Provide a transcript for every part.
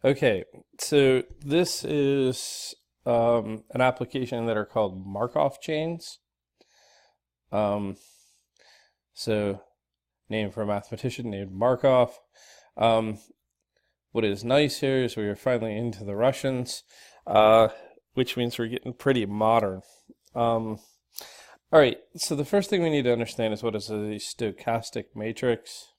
Okay, so this is an application that are called Markov Chains. Um, so, name for a mathematician named Markov. Um, what is nice here is we are finally into the Russians, which means we're getting pretty modern. All right, so the first thing we need to understand is what is a stochastic matrix.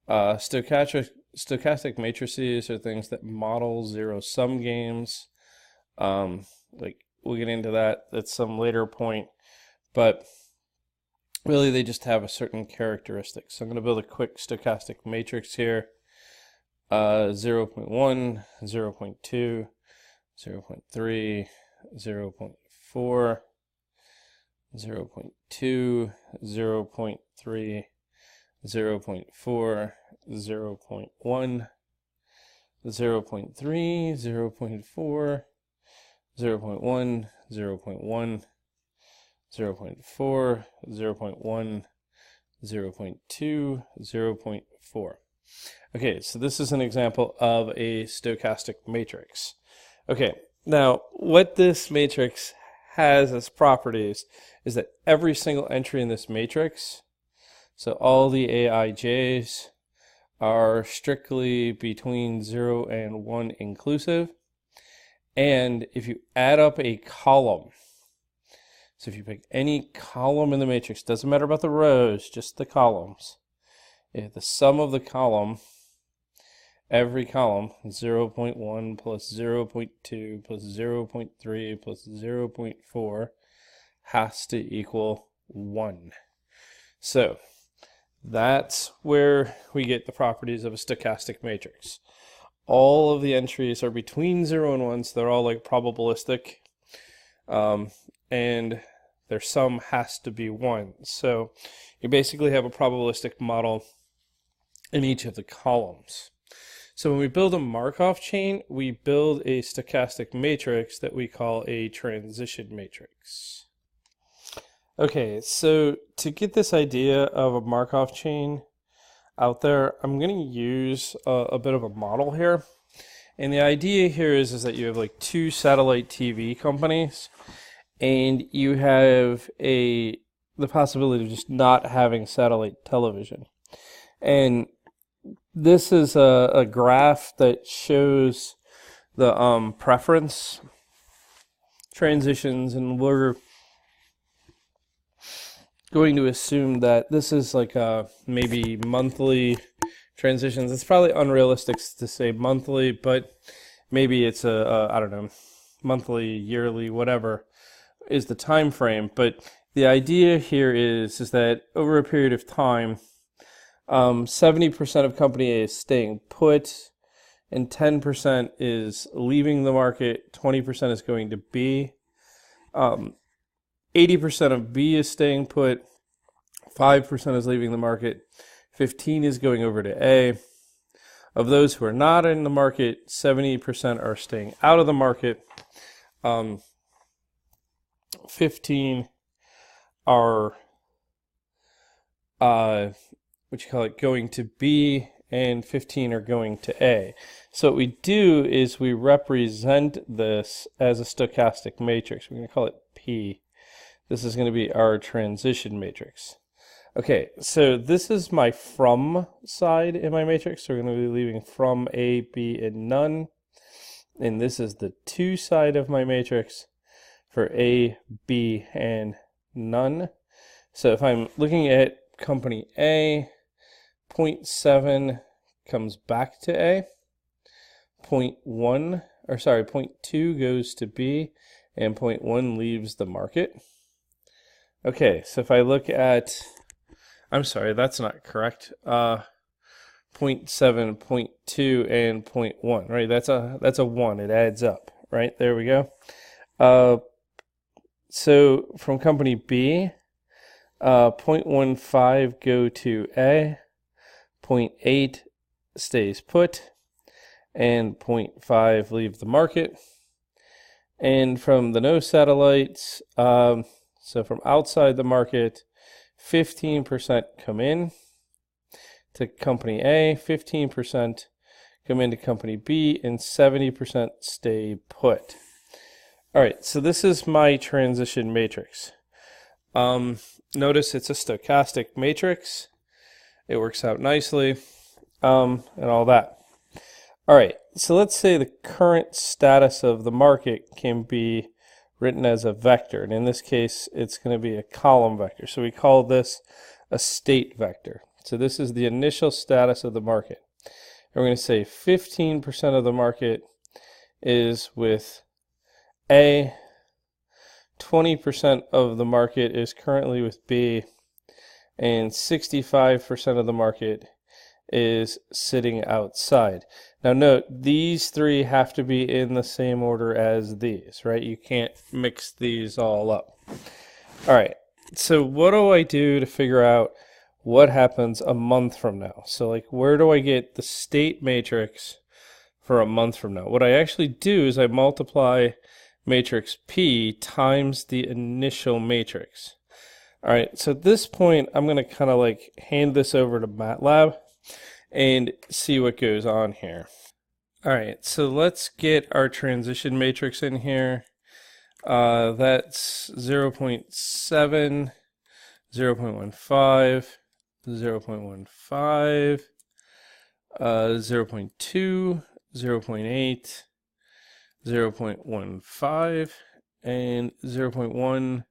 Stochastic matrices are things that model zero-sum games. Like we'll get into that at some later point, but really they just have a certain characteristic. So I'm going to build a quick stochastic matrix here. 0.1, 0.2, 0.3, 0.4, 0.2, 0.3, 0.4, 0.1, 0.3, 0.4, 0.1, 0.1, 0.4, 0.1, 0.2, 0.4. Okay, so this is an example of a stochastic matrix. Okay, now what this matrix has as properties is that every single entry in this matrix, so all the aij's, are strictly between 0 and 1 inclusive. And if you add up a column, so if you pick any column in the matrix, doesn't matter about the rows, just the columns, if the sum of the column, every column, 0.1 plus 0.2 plus 0.3 plus 0.4 has to equal 1. So that's where we get the properties of a stochastic matrix. All of the entries are between 0 and 1, so they're all like probabilistic, and their sum has to be 1. So you basically have a probabilistic model in each of the columns. So when we build a Markov chain, we build a stochastic matrix that we call a transition matrix. Okay, so to get this idea of a Markov chain out there, I'm going to use a bit of a model here. And the idea here is that you have like two satellite TV companies, and you have the possibility of just not having satellite television. And this is a graph that shows the preference transitions, and we're going to assume that this is like maybe monthly transitions. It's probably unrealistic to say monthly, but maybe it's I don't know, monthly, yearly, whatever is the time frame. But the idea here is that over a period of time, 70% of company A is staying put, and 10% is leaving the market, 20% is going to B. 80% of B is staying put, 5% is leaving the market, 15% is going over to A. Of those who are not in the market, 70% are staying out of the market. 15 are going to B, and 15 are going to A. So what we do is we represent this as a stochastic matrix. We're going to call it P. This is going to be our transition matrix. Okay, so this is my from side in my matrix. So we're going to be leaving from, A, B, and none. And this is the to side of my matrix for A, B, and none. So if I'm looking at company A, 0.7 comes back to A, 0.2 goes to B, and 0.1 leaves the market. Okay, so if I look at, I'm sorry, that's not correct. 0.7, 0.2, and 0.1, right? That's a 1. It adds up, right? There we go. So from company B, 0.15 go to A, 0.8 stays put, and 0.5 leave the market. And from the no satellites, so from outside the market, 15% come in to company A, 15% come into company B, and 70% stay put. All right, so this is my transition matrix. Notice it's a stochastic matrix. It works out nicely, and all that. All right, so let's say the current status of the market can be written as a vector, and in this case, it's going to be a column vector. So we call this a state vector. So this is the initial status of the market. And we're going to say 15% of the market is with A, 20% of the market is currently with B, and 65% of the market is sitting outside. Now note, these three have to be in the same order as these, right? You can't mix these all up. All right, so what do I do to figure out what happens a month from now? So like, where do I get the state matrix for a month from now? What I actually do is I multiply matrix P times the initial matrix. All right, so at this point, I'm going to kind of like hand this over to MATLAB and see what goes on here. All right, so let's get our transition matrix in here. That's 0.7, 0.15, 0.15, 0.2, 0.8, 0.15, and 0.1,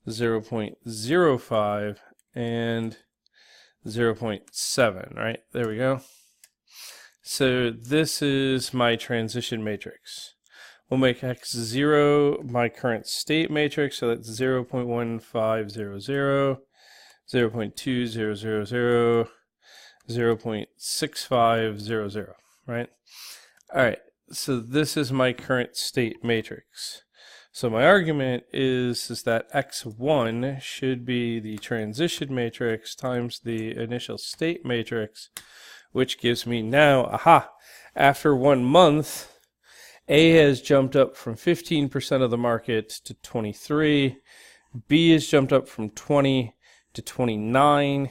0.05, and 0.7, right? There we go. So this is my transition matrix. We'll make x0 my current state matrix, so that's 0.1500, 0.2000, 0.6500, right? All right, so this is my current state matrix. So my argument is that x1 should be the transition matrix times the initial state matrix, which gives me now, after 1 month, A has jumped up from 15% of the market to 23, B has jumped up from 20 to 29,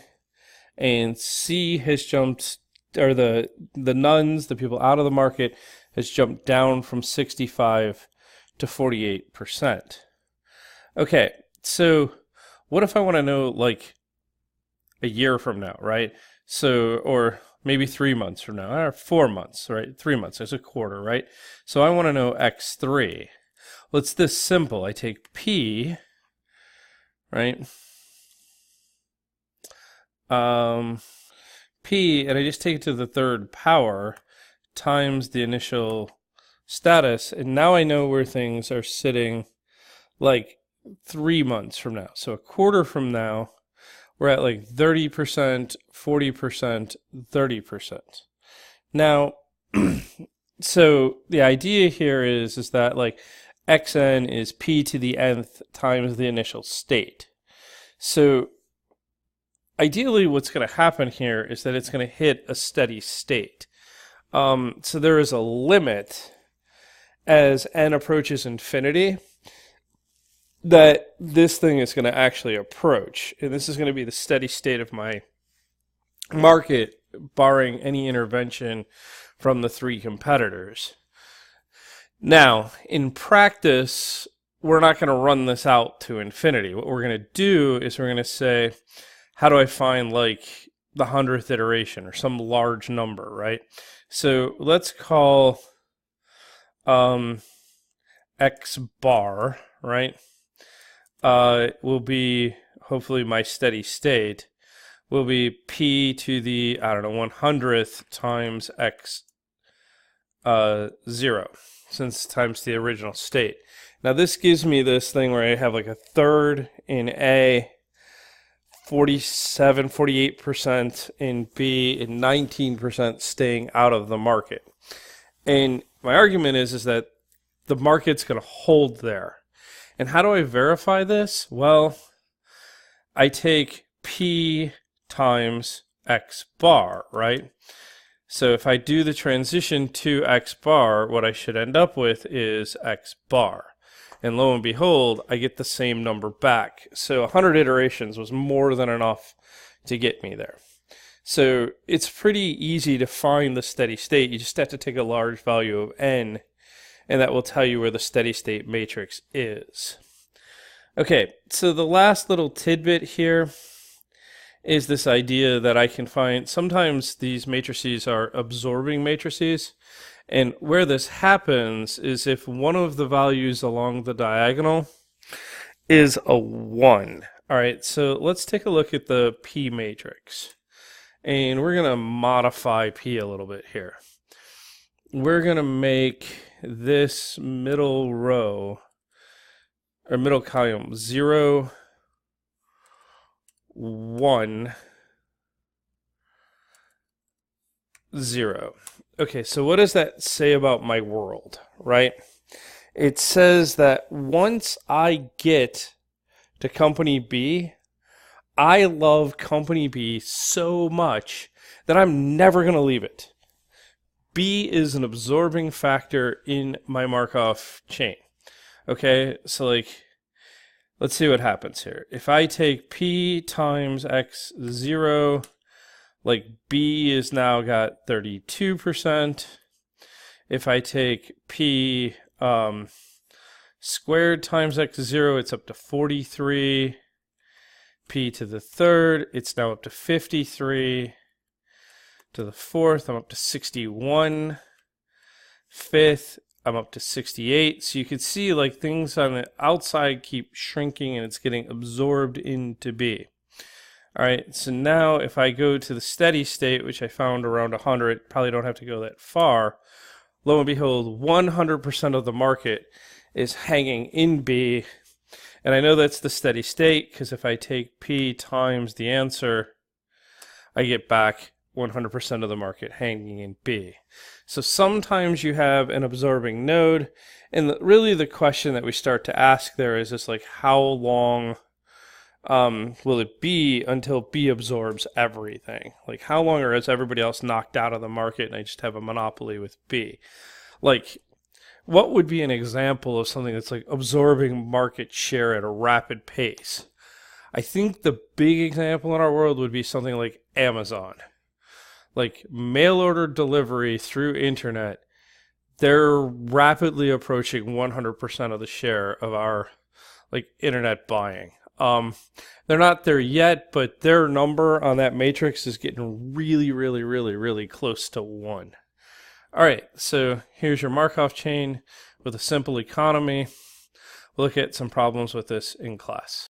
and C has jumped, or the nuns, the people out of the market, has jumped down from 65 to 48%. Okay, so what if I want to know like a year from now, right? So, or maybe 3 months from now, or 4 months, right? 3 months, that's a quarter, right? So I want to know x3. Well, it's this simple. I take P, right? P, and I just take it to the third power times the initial status, and now I know where things are sitting like 3 months from now. So a quarter from now, we're at like 30%, 40%, 30%. Now, so the idea here is that like xn is p to the nth times the initial state. So ideally what's going to happen here is that it's going to hit a steady state. So there is a limit as n approaches infinity that this thing is going to actually approach. And this is going to be the steady state of my market, barring any intervention from the three competitors. Now, in practice, we're not going to run this out to infinity. What we're going to do is we're going to say, how do I find like the 100th iteration or some large number, right? So let's call x bar, right, will be hopefully my steady state, will be p to the, 100th times x 0, since times the original state. Now this gives me this thing where I have like a third in A, 47, 48% in B, and 19% staying out of the market. And my argument is that the market's going to hold there. And how do I verify this? Well, I take P times x bar, right? So if I do the transition to x bar, what I should end up with is x bar. And lo and behold, I get the same number back. So 100 iterations was more than enough to get me there. So it's pretty easy to find the steady state. You just have to take a large value of n, and that will tell you where the steady state matrix is. Okay, so the last little tidbit here is this idea that I can find, sometimes these matrices are absorbing matrices, and where this happens is if one of the values along the diagonal is a 1. All right, so let's take a look at the P matrix. And we're going to modify P a little bit here. We're going to make this middle row, or middle column, 0, 1, 0. Okay, so what does that say about my world, right? It says that once I get to company B, I love company B so much that I'm never going to leave it. B is an absorbing factor in my Markov chain. Okay, so like, let's see what happens here. If I take P times X0, like B is now got 32%. If I take P squared times X0, it's up to 43. P to the third, it's now up to 53. To the fourth, I'm up to 61. Fifth, I'm up to 68. So you can see like things on the outside keep shrinking and it's getting absorbed into B. All right, so now if I go to the steady state, which I found around 100, probably don't have to go that far, lo and behold, 100% of the market is hanging in B. And I know that's the steady state because if I take P times the answer, I get back 100% of the market hanging in B. So sometimes you have an absorbing node, and really the question that we start to ask there is just like, how long will it be until B absorbs everything? Like, how long is everybody else knocked out of the market and I just have a monopoly with B? Like, what would be an example of something that's like absorbing market share at a rapid pace? I think the big example in our world would be something like Amazon. Like mail order delivery through internet, they're rapidly approaching 100% of the share of our like internet buying. They're not there yet, but their number on that matrix is getting really close to 1. All right, so here's your Markov chain with a simple economy. We'll look at some problems with this in class.